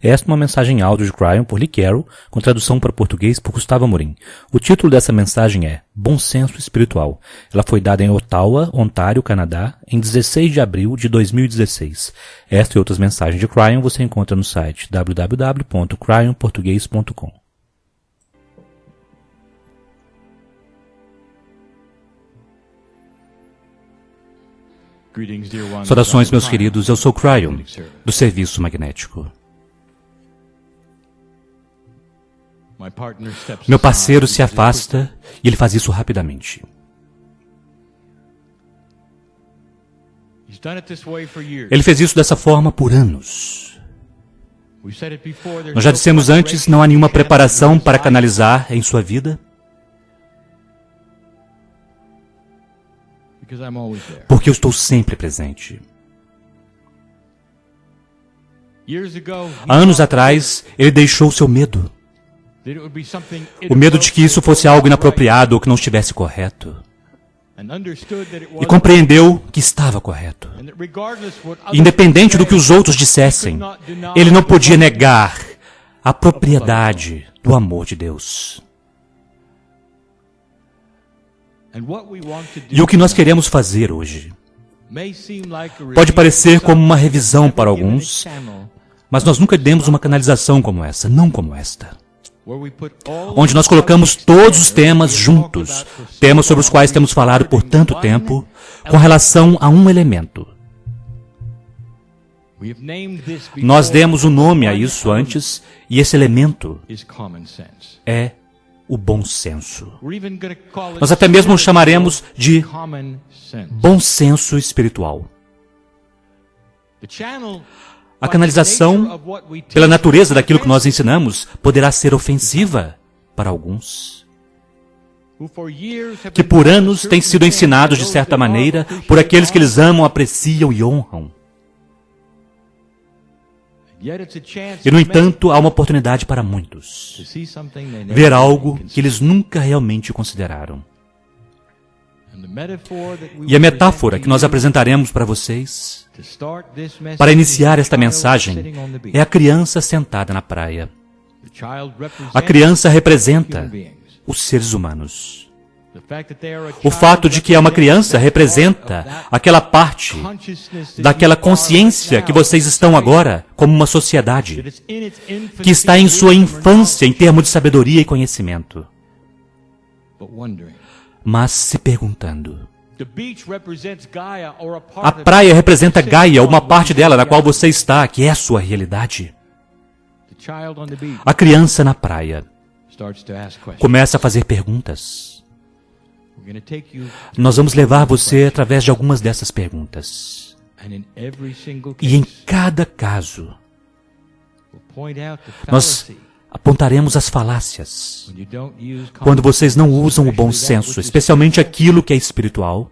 Esta é uma mensagem em áudio de Cryon por Lee Carroll, com tradução para português por Gustavo Amorim. O título dessa mensagem é Bom Senso Espiritual. Ela foi dada em Ottawa, Ontário, Canadá, em 16 de abril de 2016. Esta e outras mensagens de Cryon você encontra no site www.cryonportugues.com. Saudações, meus queridos, eu sou Cryon, do Serviço Magnético. Meu parceiro se afasta e ele faz isso rapidamente. Ele fez isso dessa forma por anos. Nós já dissemos antes, não há nenhuma preparação para canalizar em sua vida. Porque eu estou sempre presente. Há anos atrás, ele deixou seu medo. O medo de que isso fosse algo inapropriado ou que não estivesse correto. E compreendeu que estava correto. Independente do que os outros dissessem, ele não podia negar a propriedade do amor de Deus. E o que nós queremos fazer hoje pode parecer como uma revisão para alguns, mas nós nunca demos uma canalização como essa, não como esta. Onde nós colocamos todos os temas juntos, temas sobre os quais temos falado por tanto tempo, com relação a um elemento. Nós demos um nome a isso antes, e esse elemento é o bom senso. Nós até mesmo chamaremos de bom senso espiritual. A canalização, pela natureza daquilo que nós ensinamos, poderá ser ofensiva para alguns, que por anos têm sido ensinados de certa maneira por aqueles que eles amam, apreciam e honram. E, no entanto, há uma oportunidade para muitos ver algo que eles nunca realmente consideraram. E a metáfora que nós apresentaremos para vocês, para iniciar esta mensagem, é a criança sentada na praia. A criança representa os seres humanos. O fato de que é uma criança representa aquela parte daquela consciência que vocês estão agora como uma sociedade, que está em sua infância em termos de sabedoria e conhecimento, mas se perguntando. A praia representa Gaia, uma parte dela na qual você está, que é a sua realidade. A criança na praia começa a fazer perguntas. Nós vamos levar você através de algumas dessas perguntas. E em cada caso, nós apontaremos as falácias. Quando vocês não usam o bom senso, especialmente aquilo que é espiritual,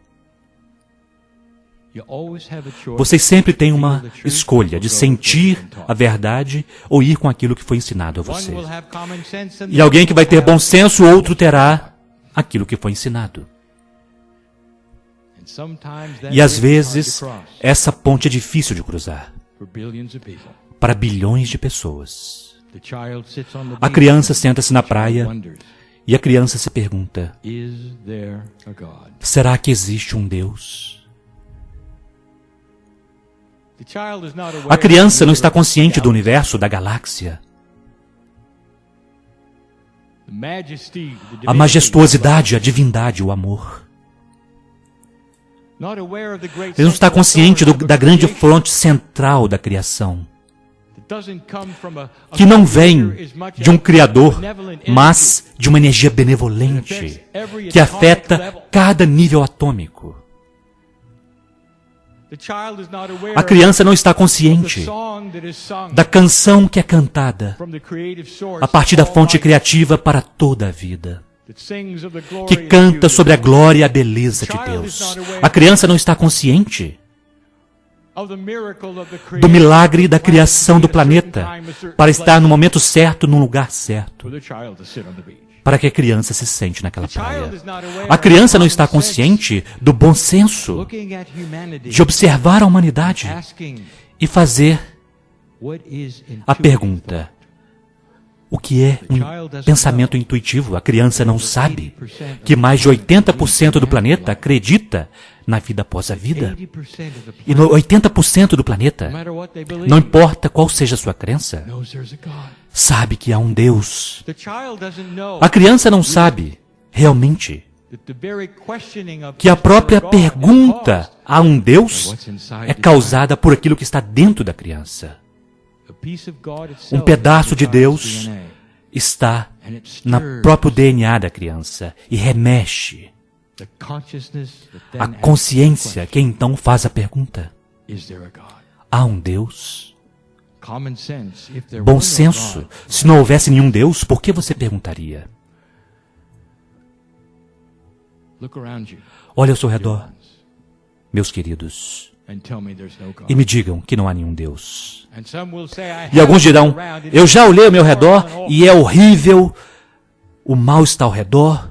vocês sempre têm uma escolha de sentir a verdade ou ir com aquilo que foi ensinado a você. E alguém que vai ter bom senso, outro terá aquilo que foi ensinado. E às vezes, essa ponte é difícil de cruzar para bilhões de pessoas. A criança senta-se na praia e a criança se pergunta: será que existe um Deus? A criança não está consciente do universo, da galáxia. A majestuosidade, a divindade, o amor. Ele não está consciente da grande fonte central da criação, que não vem de um Criador, mas de uma energia benevolente, que afeta cada nível atômico. A criança não está consciente da canção que é cantada a partir da fonte criativa para toda a vida, que canta sobre a glória e a beleza de Deus. A criança não está consciente do milagre da criação do planeta para estar no momento certo, no lugar certo, para que a criança se sente naquela praia. A criança não está consciente do bom senso de observar a humanidade e fazer A pergunta: o que é um pensamento intuitivo? A criança não sabe que mais de 80% do planeta acredita na vida após a vida. E 80% do planeta, não importa qual seja a sua crença, sabe que há um Deus. A criança não sabe, realmente, que a própria pergunta a um Deus é causada por aquilo que está dentro da criança. Um pedaço de Deus está no próprio DNA da criança e remexe a consciência que então faz a pergunta: há um Deus? Bom senso. Se não houvesse nenhum Deus, por que você perguntaria? Olhe ao seu redor, meus queridos, e me digam que não há nenhum Deus. E alguns dirão: eu já olhei ao meu redor e é horrível, o mal está ao redor.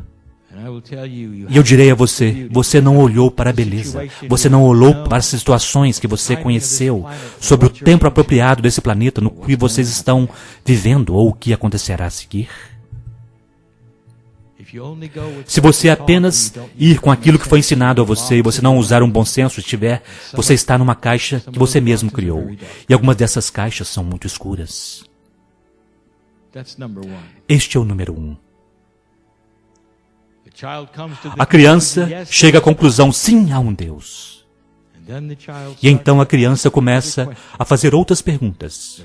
E eu direi a você: você não olhou para a beleza, você não olhou para as situações que você conheceu, sobre o tempo apropriado desse planeta no que vocês estão vivendo ou o que acontecerá a seguir. Se você apenas ir com aquilo que foi ensinado a você e você não usar um bom senso, você está numa caixa que você mesmo criou. E algumas dessas caixas são muito escuras. Este é o número 1. A criança chega à conclusão: sim, há um Deus. E então a criança começa a fazer outras perguntas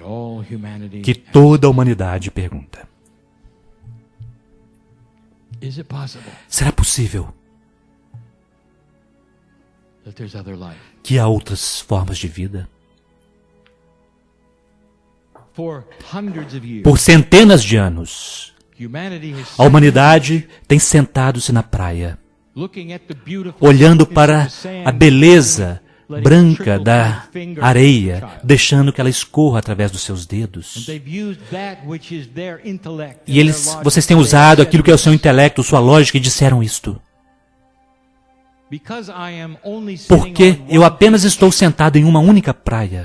que toda a humanidade pergunta. Será possível que há outras formas de vida? Por centenas de anos, a humanidade tem sentado-se na praia, olhando para a beleza branca da areia, deixando que ela escorra através dos seus dedos. E vocês têm usado aquilo que é o seu intelecto, sua lógica, e disseram isto: porque eu apenas estou sentado em uma única praia,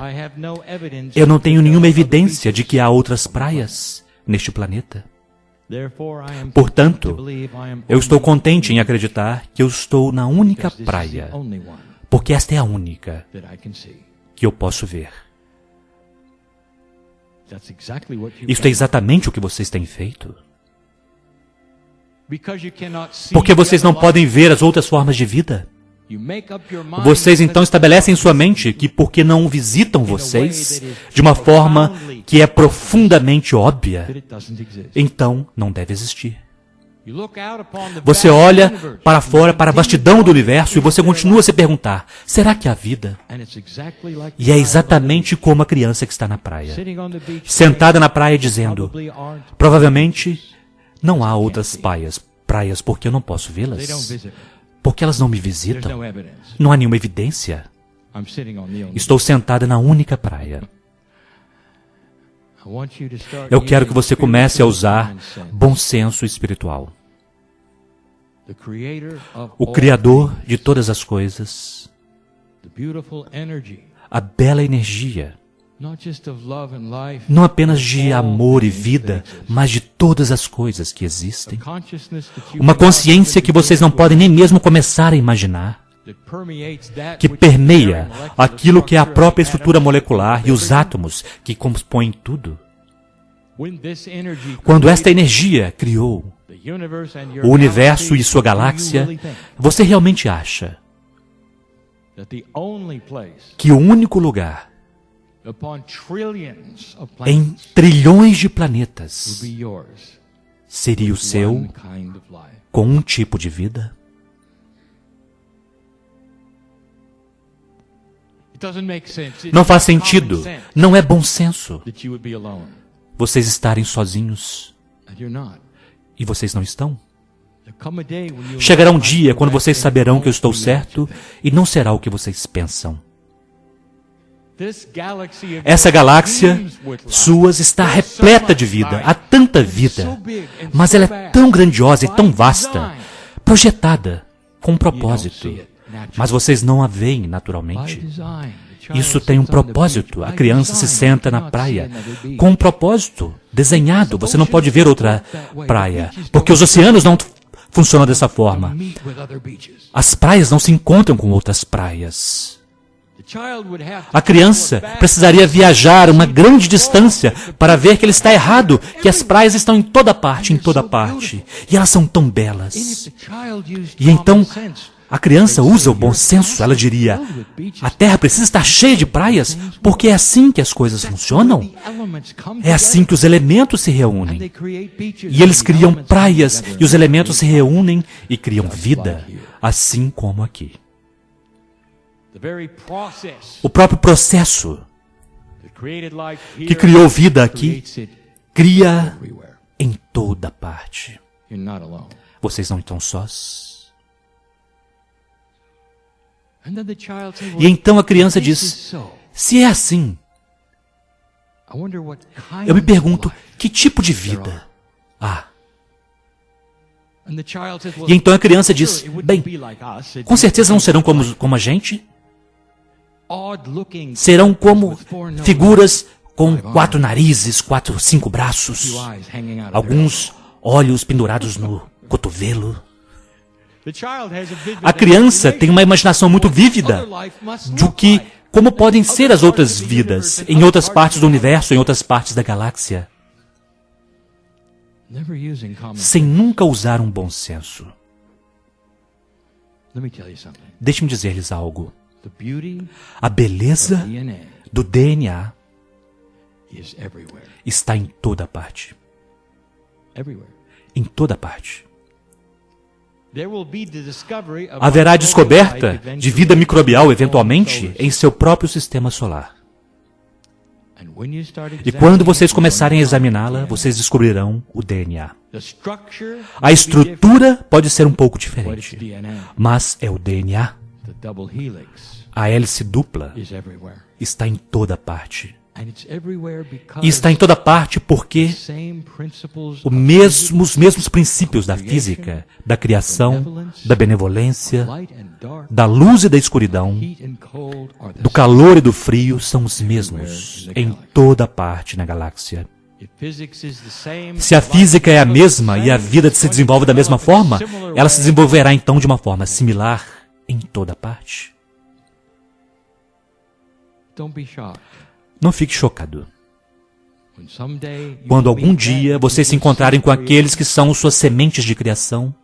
eu não tenho nenhuma evidência de que há outras praias neste planeta. Portanto, eu estou contente em acreditar que eu estou na única praia, porque esta é a única que eu posso ver. Isto é exatamente o que vocês têm feito. Porque vocês não podem ver as outras formas de vida. Vocês então estabelecem em sua mente que porque não visitam vocês de uma forma que é profundamente óbvia, então não deve existir. Você olha para fora, para a vastidão do universo, e você continua a se perguntar: será que há vida? E é exatamente como a criança que está na praia, sentada na praia dizendo: provavelmente não há outras praias porque eu não posso vê-las. Porque elas não me visitam. Não há nenhuma evidência. Estou sentada na única praia. Eu quero que você comece a usar bom senso espiritual. O Criador de todas as coisas, a bela energia, não apenas de amor e vida, mas de todas as coisas que existem. Uma consciência que vocês não podem nem mesmo começar a imaginar, que permeia aquilo que é a própria estrutura molecular e os átomos que compõem tudo. Quando esta energia criou o universo e sua galáxia, você realmente acha que o único lugar em trilhões de planetas seria o seu com um tipo de vida? Não faz sentido, não é bom senso vocês estarem sozinhos. E vocês não estão. Chegará um dia quando vocês saberão que eu estou certo e não será o que vocês pensam. Essa galáxia suas está repleta de vida, há tanta vida, mas ela é tão grandiosa e tão vasta, projetada com um propósito, mas vocês não a veem naturalmente. Isso tem um propósito. A criança se senta na praia com um propósito desenhado. Você não pode ver outra praia, porque os oceanos não funcionam dessa forma. As praias não se encontram com outras praias. A criança precisaria viajar uma grande distância para ver que ele está errado, que as praias estão em toda parte, e elas são tão belas. E então, a criança usa o bom senso, ela diria, a Terra precisa estar cheia de praias, porque é assim que as coisas funcionam. É assim que os elementos se reúnem. E eles criam praias, e os elementos se reúnem e criam vida, assim como aqui. O próprio processo que criou vida aqui, cria em toda parte. Vocês não estão sós. E então a criança diz, se é assim, eu me pergunto, que tipo de vida há? E então a criança diz, bem, com certeza não serão como a gente. Serão como figuras com 4 narizes, 5 braços, alguns olhos pendurados no cotovelo. A criança tem uma imaginação muito vívida de como podem ser as outras vidas em outras partes do universo, em outras partes da galáxia, sem nunca usar um bom senso. Deixe-me dizer-lhes algo. A beleza do DNA está em toda parte. Em toda parte. Haverá descoberta de vida microbial, eventualmente, em seu próprio sistema solar. E quando vocês começarem a examiná-la, vocês descobrirão o DNA. A estrutura pode ser um pouco diferente, mas é o DNA. A hélice dupla está em toda parte. E está em toda parte porque os mesmos princípios da física, da criação, da benevolência, da luz e da escuridão, do calor e do frio são os mesmos em toda parte na galáxia. Se a física é a mesma e a vida se desenvolve da mesma forma, ela se desenvolverá então de uma forma similar em toda parte. Não fique chocado. Quando algum dia vocês se encontrarem com aqueles que são suas sementes de criação,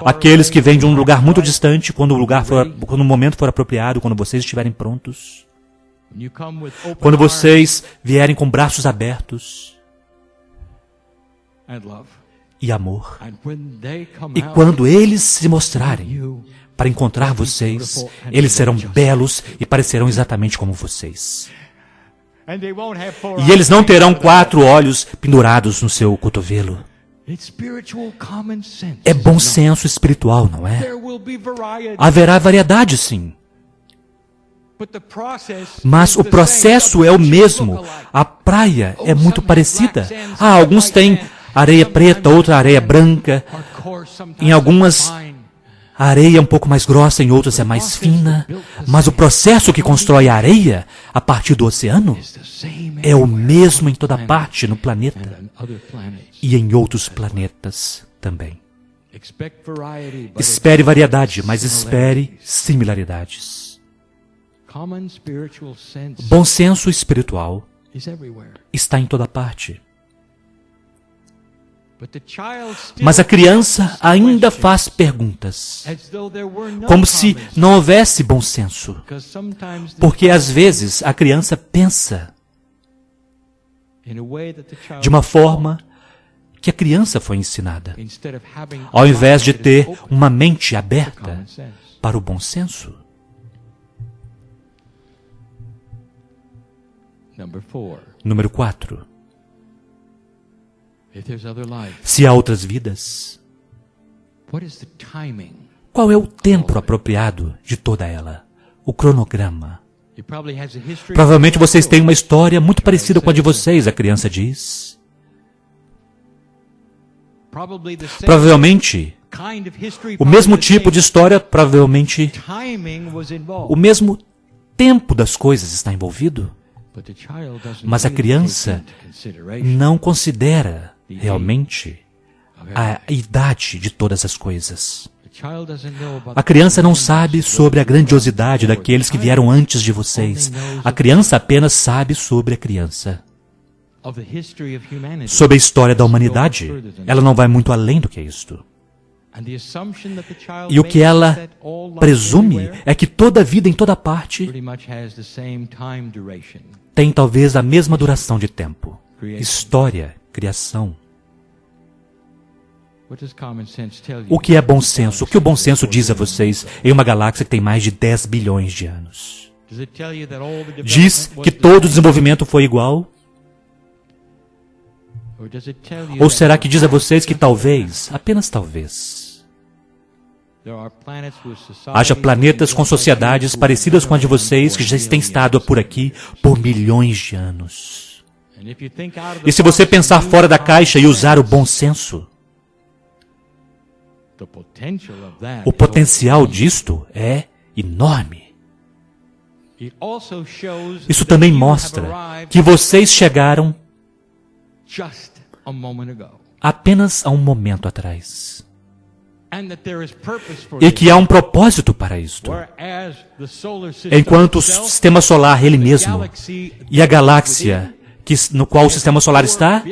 aqueles que vêm de um lugar muito distante, quando o momento for apropriado, quando vocês estiverem prontos, quando vocês vierem com braços abertos e amor, e quando eles se mostrarem para encontrar vocês, eles serão belos e parecerão exatamente como vocês. E eles não terão 4 olhos pendurados no seu cotovelo. É bom senso espiritual, não é? Haverá variedade, sim. Mas o processo é o mesmo. A praia é muito parecida. Alguns têm areia preta, outra areia branca. Em algumas, a areia é um pouco mais grossa, em outras é mais fina. Mas o processo que constrói a areia a partir do oceano é o mesmo em toda parte no planeta e em outros planetas também. Espere variedade, mas espere similaridades. Bom senso espiritual está em toda parte. Mas a criança ainda faz perguntas, como se não houvesse bom senso. Porque às vezes a criança pensa de uma forma que a criança foi ensinada, ao invés de ter uma mente aberta para o bom senso. Número 4. Se há outras vidas, qual é o tempo apropriado de toda ela? O cronograma. Provavelmente vocês têm uma história muito parecida com a de vocês, a criança diz. Provavelmente, o mesmo tipo de história, provavelmente, o mesmo tempo das coisas está envolvido. Mas a criança não considera realmente a idade de todas as coisas. A criança não sabe sobre a grandiosidade daqueles que vieram antes de vocês. A criança apenas sabe sobre a criança. Sobre a história da humanidade. Ela não vai muito além do que isto. E o que ela presume é que toda vida em toda parte tem talvez a mesma duração de tempo. História, criação. O que é bom senso? O que o bom senso diz a vocês em uma galáxia que tem mais de 10 bilhões de anos? Diz que todo o desenvolvimento foi igual? Ou será que diz a vocês que talvez, apenas talvez, haja planetas com sociedades parecidas com a de vocês que já têm estado por aqui por milhões de anos? E se você pensar fora da caixa e usar o bom senso, o potencial disto é enorme. Isso também mostra que vocês chegaram apenas há um momento atrás. E que há um propósito para isto. Enquanto o sistema solar, ele mesmo, e a galáxia no qual o sistema solar está,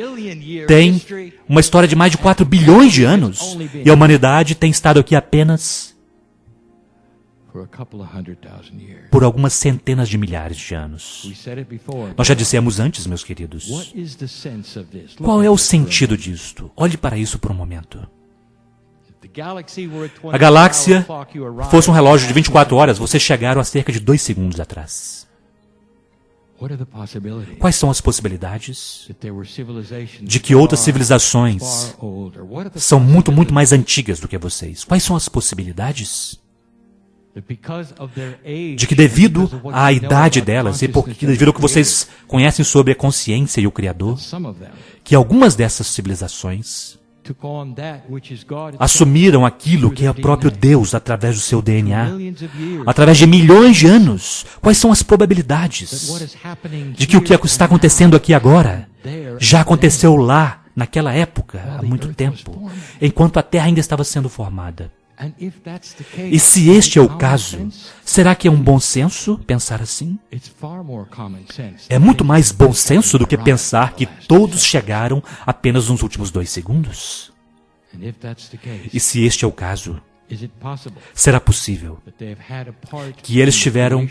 tem uma história de mais de 4 bilhões de anos. E a humanidade tem estado aqui apenas por algumas centenas de milhares de anos. Nós já dissemos antes, meus queridos. Qual é o sentido disto? Olhe para isso por um momento. A galáxia fosse um relógio de 24 horas, vocês chegaram a cerca de 2 segundos atrás. Quais são as possibilidades de que outras civilizações são muito, muito mais antigas do que vocês? Quais são as possibilidades de que devido à idade delas e devido ao que vocês conhecem sobre a consciência e o Criador, que algumas dessas civilizações assumiram aquilo que é o próprio Deus através do seu DNA, através de milhões de anos? Quais são as probabilidades de que o que está acontecendo aqui agora já aconteceu lá, naquela época, há muito tempo, enquanto a Terra ainda estava sendo formada? E se este é o caso, será que é um bom senso pensar assim? É muito mais bom senso do que pensar que todos chegaram apenas nos últimos 2 segundos. E se este é o caso, será possível que eles tiveram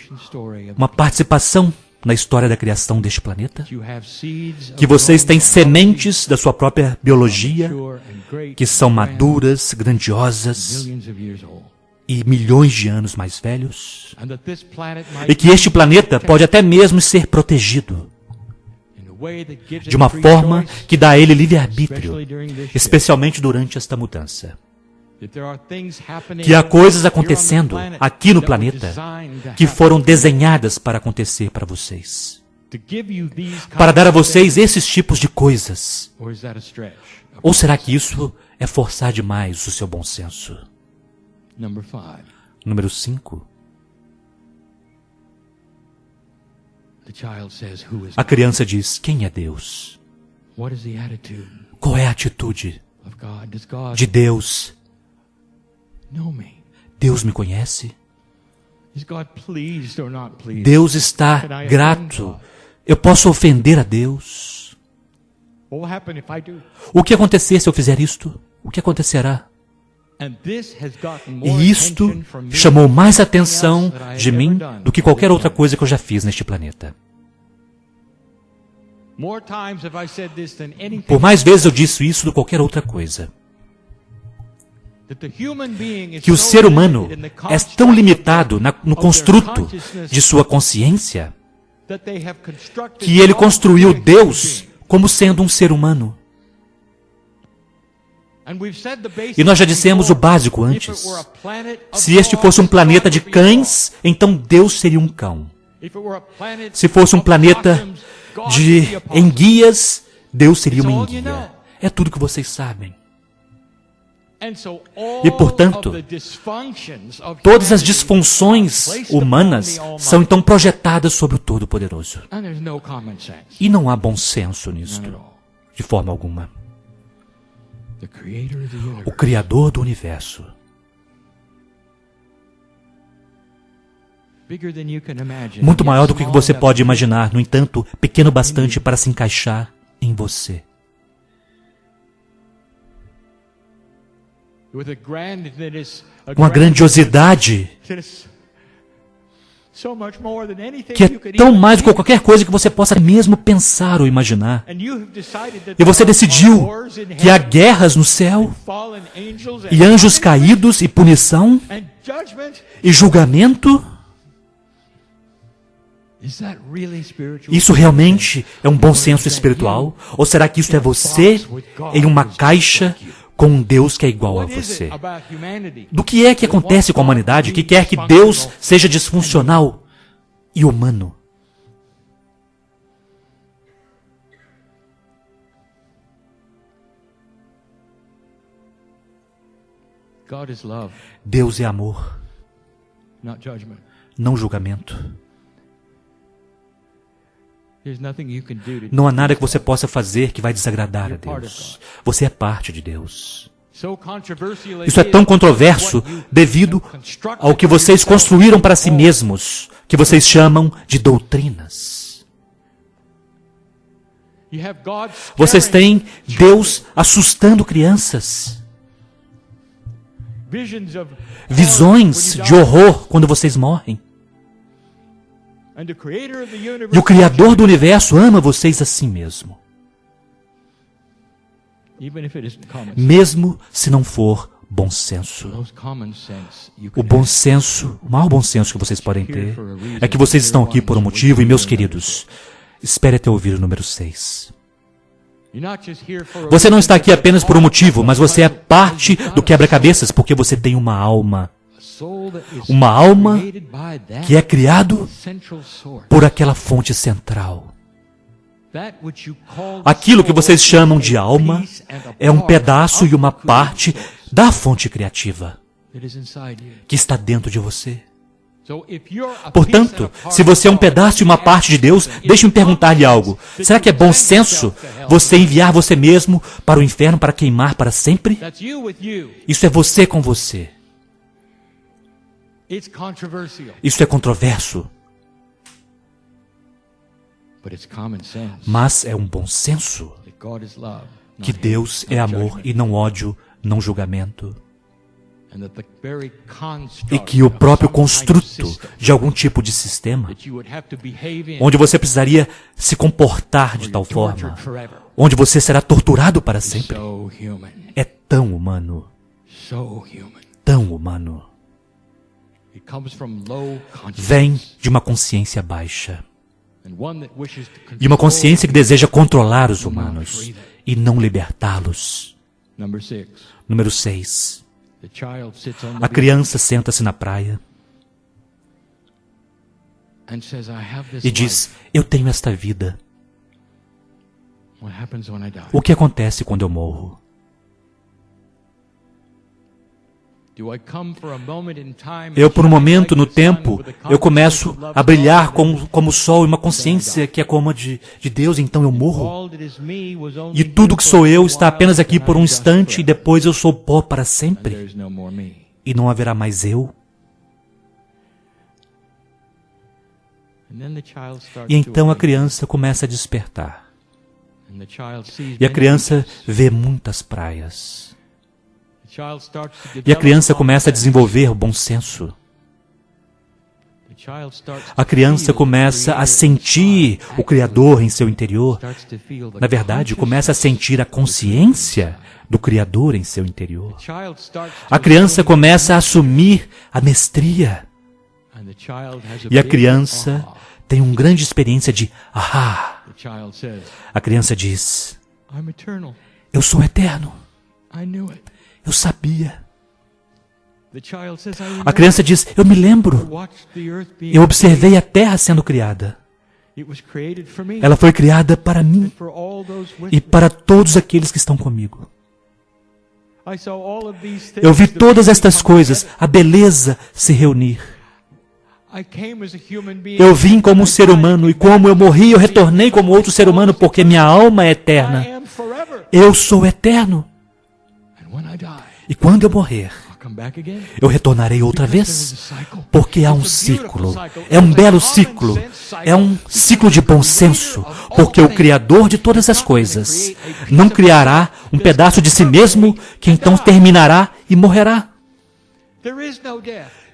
uma participação na história da criação deste planeta? Que vocês têm sementes da sua própria biologia, que são maduras, grandiosas e milhões de anos mais velhos? E que este planeta pode até mesmo ser protegido de uma forma que dá a ele livre-arbítrio, especialmente durante esta mudança. Que há coisas acontecendo aqui no planeta que foram desenhadas para acontecer para vocês. Para dar a vocês esses tipos de coisas. Ou será que isso é forçar demais o seu bom senso? Número 5. A criança diz, quem é Deus? Qual é a atitude de Deus? Deus me conhece? Deus está grato? Eu posso ofender a Deus? O que acontecer se eu fizer isto? O que acontecerá? E isto chamou mais atenção de mim do que qualquer outra coisa que eu já fiz neste planeta. Por mais vezes eu disse isso do que qualquer outra coisa. Que o ser humano é tão limitado no construto de sua consciência que ele construiu Deus como sendo um ser humano. E nós já dissemos o básico antes. Se este fosse um planeta de cães, então Deus seria um cão. Se fosse um planeta de enguias, Deus seria uma enguia. É tudo que vocês sabem. E, portanto, todas as disfunções humanas são então projetadas sobre o Todo-Poderoso. E não há bom senso nisto, de forma alguma. O Criador do Universo, muito maior do que você pode imaginar, no entanto, pequeno bastante para se encaixar em você. Uma grandiosidade que é tão mais do que qualquer coisa que você possa mesmo pensar ou imaginar. E você decidiu que há guerras no céu, e anjos caídos, e punição, e julgamento. Isso realmente é um bom senso espiritual? Ou será que isso é você em uma caixa com um Deus que é igual a você? Do que é que acontece com a humanidade que quer que Deus seja disfuncional e humano? Deus é amor, não julgamento. Não há nada que você possa fazer que vai desagradar a Deus. Você é parte de Deus. Isso é tão controverso devido ao que vocês construíram para si mesmos, que vocês chamam de doutrinas. Vocês têm Deus assustando crianças. Visões de horror quando vocês morrem. E o Criador do Universo ama vocês assim mesmo. Mesmo se não for bom senso. O bom senso, o maior bom senso que vocês podem ter, é que vocês estão aqui por um motivo, e meus queridos, espere até ouvir o número 6. Você não está aqui apenas por um motivo, mas você é parte do quebra-cabeças, porque você tem uma alma. Uma alma que é criado por aquela fonte central. Aquilo que vocês chamam de alma é um pedaço e uma parte da fonte criativa que está dentro de você. Portanto, se você é um pedaço e uma parte de Deus, deixe-me perguntar-lhe algo. Será que é bom senso você enviar você mesmo para o inferno para queimar para sempre? Isso é você com você. Isso é controverso. Mas é um bom senso que Deus é amor e não ódio, não julgamento. E que o próprio construto de algum tipo de sistema, onde você precisaria se comportar de tal forma, onde você será torturado para sempre, é tão humano. Tão humano. Vem de uma consciência baixa. E uma consciência que deseja controlar os humanos e não libertá-los. Número 6. A criança senta-se na praia e diz: eu tenho esta vida. O que acontece quando eu morro? Eu, por um momento no tempo, eu começo a brilhar como o sol, e uma consciência que é como a de Deus, então eu morro. E tudo que sou eu está apenas aqui por um instante, e depois eu sou pó para sempre. E não haverá mais eu. E então a criança começa a despertar. E a criança vê muitas praias. E a criança começa a desenvolver o bom senso. A criança começa a sentir o Criador em seu interior. Na verdade, começa a sentir a consciência do Criador em seu interior. A criança começa a assumir a mestria. E a criança tem uma grande experiência de ahá. A criança diz: eu sou eterno. Eu sabia. A criança diz: eu me lembro. Eu observei a terra sendo criada. Ela foi criada para mim e para todos aqueles que estão comigo. Eu vi todas estas coisas, a beleza se reunir. Eu vim como um ser humano e como eu morri, eu retornei como outro ser humano porque minha alma é eterna. Eu sou eterno. E quando eu morrer, eu retornarei outra vez, porque há um ciclo. É um belo ciclo. É um ciclo de bom senso, porque o Criador de todas as coisas não criará um pedaço de si mesmo que então terminará e morrerá.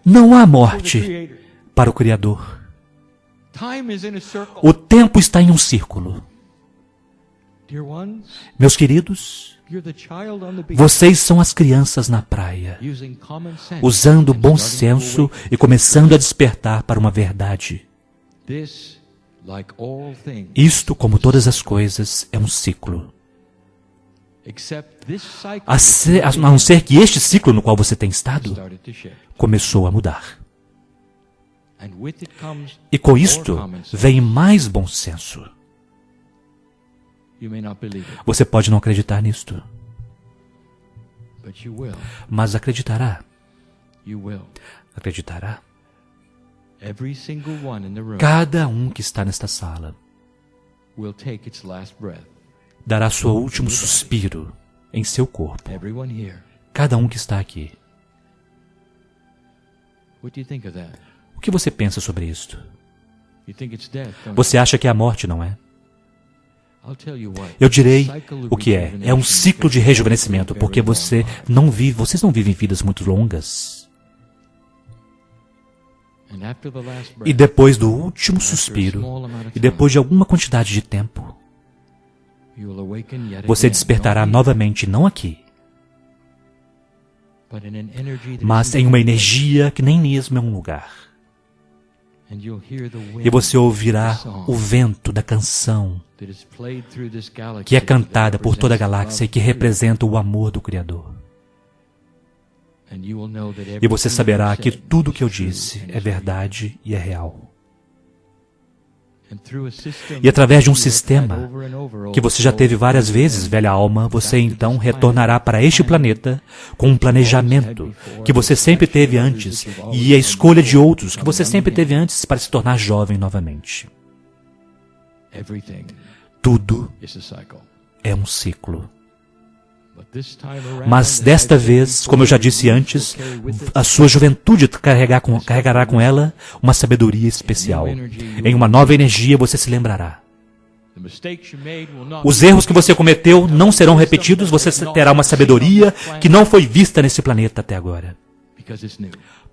Não há morte para o Criador. O tempo está em um círculo. Meus queridos, vocês são as crianças na praia, usando bom senso e começando a despertar para uma verdade. Isto, como todas as coisas, é um ciclo. A não ser que este ciclo no qual você tem estado começou a mudar. E com isto vem mais bom senso. Você pode não acreditar nisto, mas acreditará. Acreditará. Cada um que está nesta sala dará seu último suspiro em seu corpo. Cada um que está aqui. O que você pensa sobre isto? Você acha que é a morte, não é? Eu direi o que é. É um ciclo de rejuvenescimento, porque vocês não vivem vidas muito longas. E depois do último suspiro, e depois de alguma quantidade de tempo, você despertará novamente, não aqui, mas em uma energia que nem mesmo é um lugar. E você ouvirá o vento da canção que é cantada por toda a galáxia e que representa o amor do Criador. E você saberá que tudo o que eu disse é verdade e é real. E através de um sistema que você já teve várias vezes, velha alma, você então retornará para este planeta com um planejamento que você sempre teve antes e a escolha de outros que você sempre teve antes para se tornar jovem novamente. Tudo é um ciclo. Mas desta vez, como eu já disse antes, a sua juventude carregará com ela uma sabedoria especial. Em uma nova energia você se lembrará. Os erros que você cometeu não serão repetidos, você terá uma sabedoria que não foi vista nesse planeta até agora.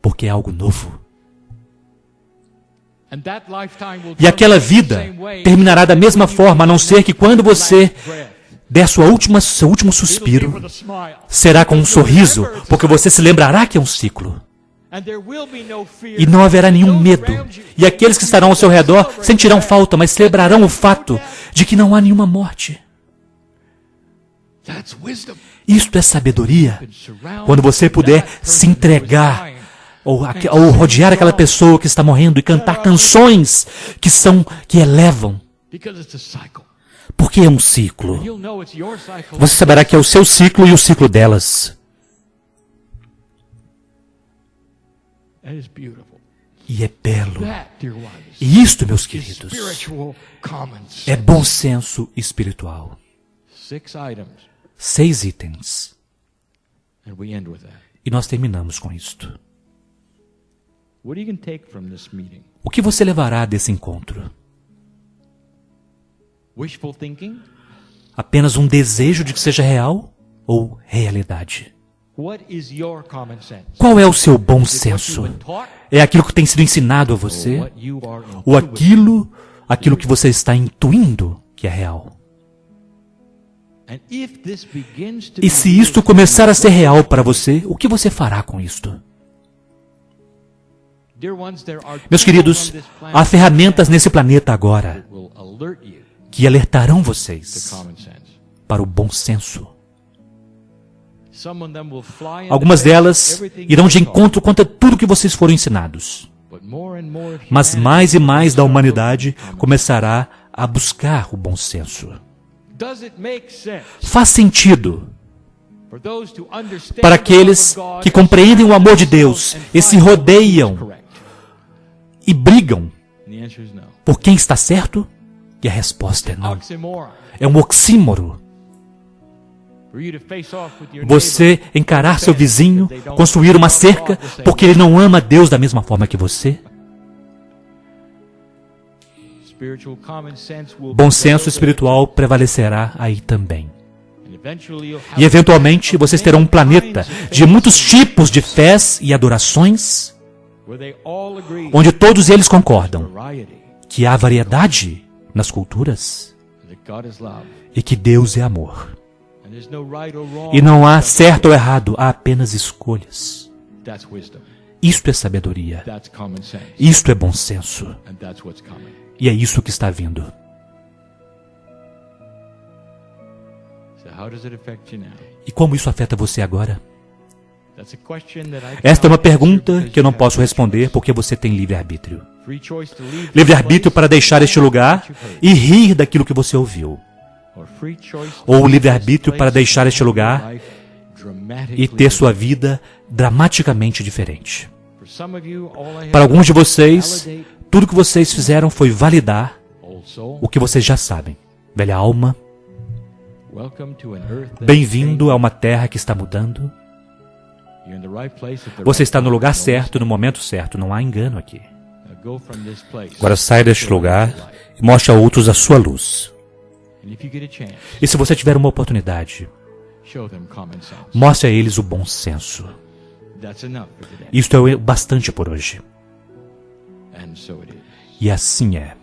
Porque é algo novo. E aquela vida terminará da mesma forma, a não ser que quando você der seu último suspiro, será com um sorriso, porque você se lembrará que é um ciclo. E não haverá nenhum medo. E aqueles que estarão ao seu redor sentirão falta, mas celebrarão o fato de que não há nenhuma morte. Isto é sabedoria. Quando você puder se entregar, ou rodear aquela pessoa que está morrendo e cantar canções que elevam. Porque é um ciclo. Você saberá que é o seu ciclo e o ciclo delas. E é belo. E isto, meus queridos, é bom senso espiritual. 6 itens. E nós terminamos com isto. O que você levará desse encontro? Apenas um desejo de que seja real ou realidade? Qual é o seu bom senso? É aquilo que tem sido ensinado a você? Ou aquilo que você está intuindo que é real? E se isto começar a ser real para você, o que você fará com isto? Meus queridos, há ferramentas nesse planeta agora que alertarão vocês para o bom senso. Algumas delas irão de encontro contra tudo que vocês foram ensinados. Mas mais e mais da humanidade começará a buscar o bom senso. Faz sentido Para aqueles que compreendem o amor de Deus e se rodeiam e brigam por quem está certo, e a resposta é não. É um oxímoro. Você encarar seu vizinho, construir uma cerca, porque ele não ama Deus da mesma forma que você. Bom senso espiritual prevalecerá aí também. E eventualmente vocês terão um planeta de muitos tipos de fés e adorações, onde todos eles concordam que há variedade nas culturas e que Deus é amor. E não há certo ou errado, há apenas escolhas. Isto é sabedoria. Isto é bom senso. E é isso que está vindo. E como isso afeta você agora? Esta é uma pergunta que eu não posso responder porque você tem livre-arbítrio. Livre-arbítrio para deixar este lugar e rir daquilo que você ouviu. Ou livre-arbítrio para deixar este lugar e ter sua vida dramaticamente diferente. Para alguns de vocês, tudo que vocês fizeram foi validar o que vocês já sabem. Velha alma, bem-vindo a uma terra que está mudando. Você está no lugar certo, no momento certo, não há engano aqui. Agora saia deste lugar e mostre a outros a sua luz. E se você tiver uma oportunidade, mostre a eles o bom senso. Isto é o bastante por hoje. E assim é.